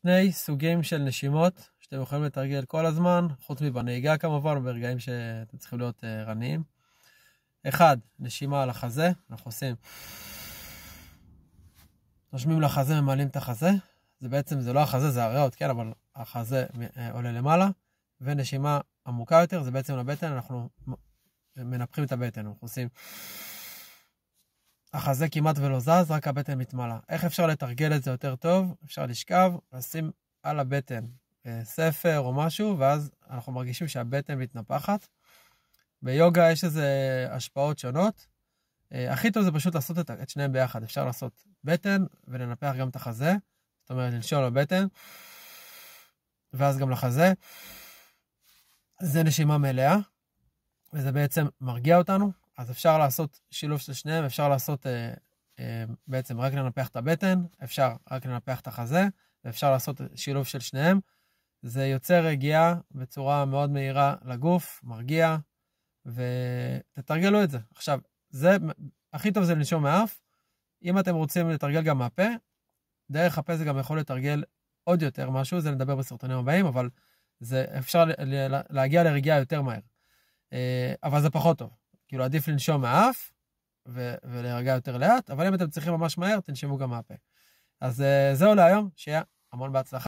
שני סוגים של נשימות שאתם יכולים לתרגל כל הזמן, חוץ מבנהיגה כמובן, ברגעים שאתם צריכים להיות ערניים. אחד, נשימה על החזה, אנחנו עושים, נושמים לחזה, ממלאים את החזה, זה בעצם, זה לא החזה, זה הריאות, כן, אבל החזה עולה למעלה, ונשימה עמוקה יותר, זה בעצם לבטן, אנחנו מנפחים את הבטן, אנחנו עושים, החזה כמעט ולא זז, רק הבטן מתמלא. איך אפשר לתרגל את זה יותר טוב? אפשר לשכב, לשים על הבטן ספר או משהו, ואז אנחנו מרגישים שהבטן מתנפחת. ביוגה יש איזה השפעות שונות. הכי טוב זה פשוט לעשות את שניהם ביחד. אפשר לעשות בטן ולנפח גם את החזה. זאת אומרת, לנשום לבטן, ואז גם לחזה. זה נשימה מלאה, וזה בעצם מרגיע אותנו. אז אפשר לעשות שילוב של שניהם, אפשר לעשות בעצם רק לנפח את הבטן, אפשר רק לנפח את החזה, ואפשר לעשות שילוב של שניהם. זה יוצר רגיעה בצורה מאוד מהירה לגוף, מרגיע, ותתרגלו את זה. עכשיו, זה הכי טוב זה לנשום מהאף. אם אתם רוצים לתרגל גם מהפה, דרך הפה זה גם יכול לתרגל עוד יותר משהו, זה נדבר בסרטונים הבאים, אבל זה אפשר להגיע לרגיעה יותר מהר. אבל זה פחות טוב. כאילו עדיף לנשום מהאף ולהרגע יותר לאט, אבל אם אתם צריכים ממש מהר, תנשמו גם מהפה. אז זהו להיום, שיהיה המון בהצלחה.